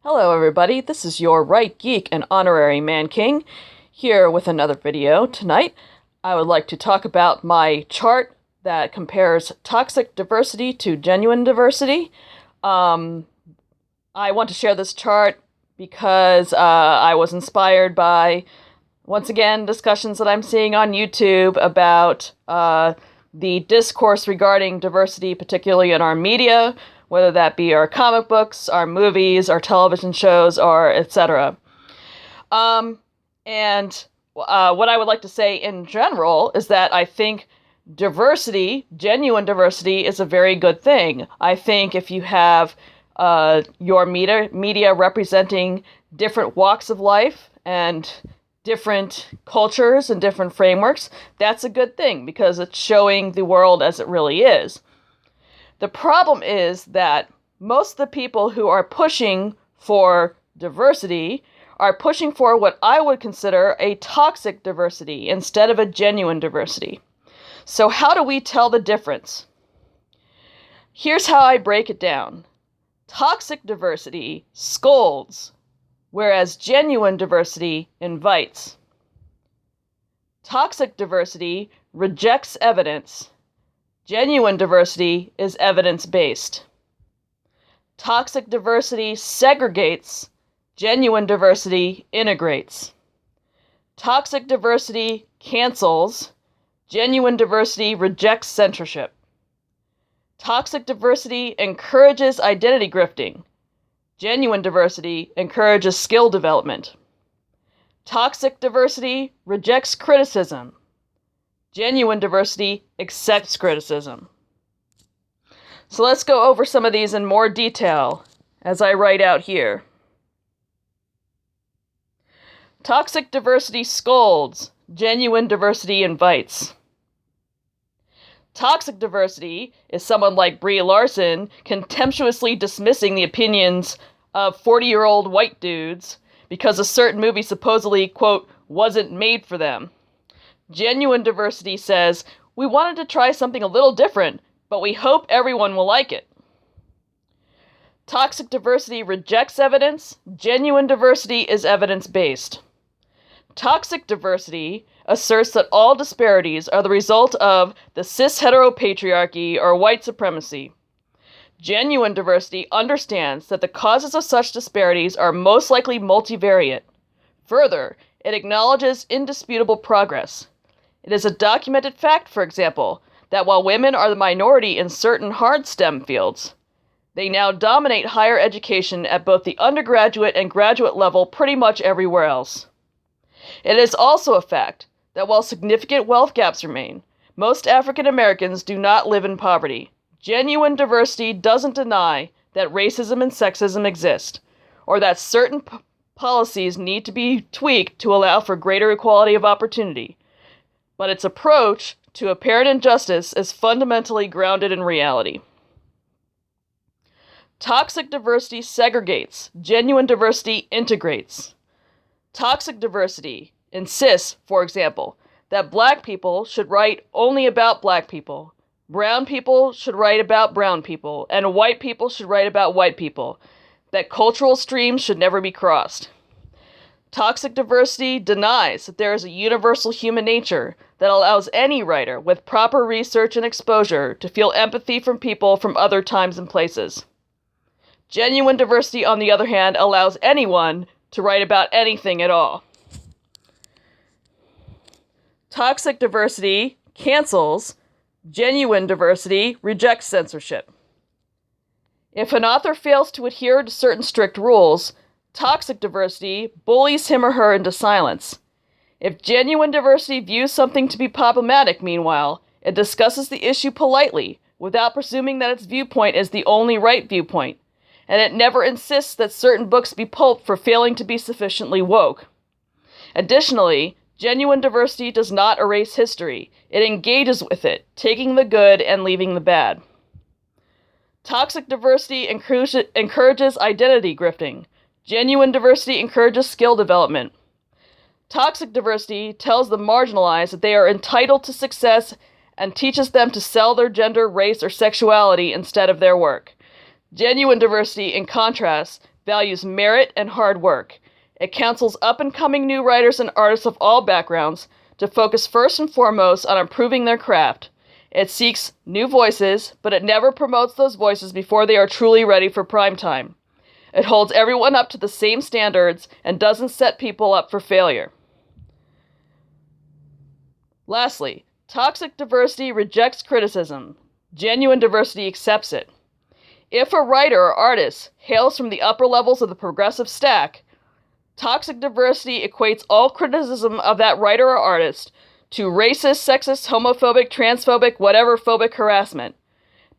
Hello everybody, this is your Right Geek and Honorary Man King, here with another video. Tonight, I would like to talk about my chart that compares toxic diversity to genuine diversity. I want to share this chart because I was inspired by, once again, discussions that I'm seeing on YouTube about the discourse regarding diversity, particularly in our media, whether that be our comic books, our movies, our television shows, or etc. What I would like to say in general is that I think diversity, genuine diversity, is a very good thing. I think if you have your media representing different walks of life and different cultures and different frameworks, that's a good thing because it's showing the world as it really is. The problem is that most of the people who are pushing for diversity are pushing for what I would consider a toxic diversity instead of a genuine diversity. So how do we tell the difference? Here's how I break it down. Toxic diversity scolds, whereas genuine diversity invites. Toxic diversity rejects evidence. Genuine diversity is evidence-based. Toxic diversity segregates. Genuine diversity integrates. Toxic diversity cancels. Genuine diversity rejects censorship. Toxic diversity encourages identity grifting. Genuine diversity encourages skill development. Toxic diversity rejects criticism. Genuine diversity accepts criticism. So let's go over some of these in more detail as I write out here. Toxic diversity scolds. Genuine diversity invites. Toxic diversity is someone like Brie Larson contemptuously dismissing the opinions of 40-year-old white dudes because a certain movie supposedly, quote, wasn't made for them. Genuine diversity says, we wanted to try something a little different, but we hope everyone will like it. Toxic diversity rejects evidence. Genuine diversity is evidence-based. Toxic diversity asserts that all disparities are the result of the cis-heteropatriarchy or white supremacy. Genuine diversity understands that the causes of such disparities are most likely multivariate. Further, it acknowledges indisputable progress. It is a documented fact, for example, that while women are the minority in certain hard STEM fields, they now dominate higher education at both the undergraduate and graduate level pretty much everywhere else. It is also a fact that while significant wealth gaps remain, most African Americans do not live in poverty. Genuine diversity doesn't deny that racism and sexism exist, or that certain policies need to be tweaked to allow for greater equality of opportunity. But its approach to apparent injustice is fundamentally grounded in reality. Toxic diversity segregates. Genuine diversity integrates. Toxic diversity insists, for example, that black people should write only about black people, brown people should write about brown people, and white people should write about white people, that cultural streams should never be crossed. Toxic diversity denies that there is a universal human nature that allows any writer with proper research and exposure to feel empathy from people from other times and places. Genuine diversity, on the other hand, allows anyone to write about anything at all. Toxic diversity cancels. Genuine diversity rejects censorship. If an author fails to adhere to certain strict rules, toxic diversity bullies him or her into silence. If genuine diversity views something to be problematic, meanwhile, it discusses the issue politely, without presuming that its viewpoint is the only right viewpoint, and it never insists that certain books be pulped for failing to be sufficiently woke. Additionally, genuine diversity does not erase history. It engages with it, taking the good and leaving the bad. Toxic diversity encourages identity grifting. Genuine diversity encourages skill development. Toxic diversity tells the marginalized that they are entitled to success and teaches them to sell their gender, race, or sexuality instead of their work. Genuine diversity, in contrast, values merit and hard work. It counsels up-and-coming new writers and artists of all backgrounds to focus first and foremost on improving their craft. It seeks new voices, but it never promotes those voices before they are truly ready for prime time. It holds everyone up to the same standards and doesn't set people up for failure. Lastly, toxic diversity rejects criticism. Genuine diversity accepts it. If a writer or artist hails from the upper levels of the progressive stack, toxic diversity equates all criticism of that writer or artist to racist, sexist, homophobic, transphobic, whatever phobic harassment.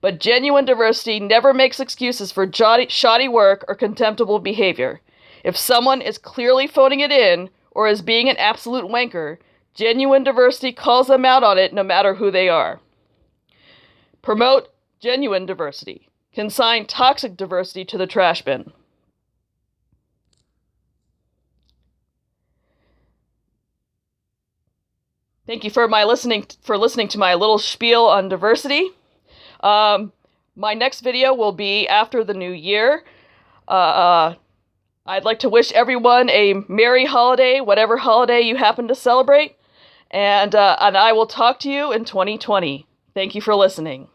But genuine diversity never makes excuses for shoddy work or contemptible behavior. If someone is clearly phoning it in or is being an absolute wanker, genuine diversity calls them out on it no matter who they are. Promote genuine diversity. Consign toxic diversity to the trash bin. Thank you for listening to my little spiel on diversity. My next video will be after the new year. I'd like to wish everyone a merry holiday, whatever holiday you happen to celebrate, and I will talk to you in 2020. Thank you for listening.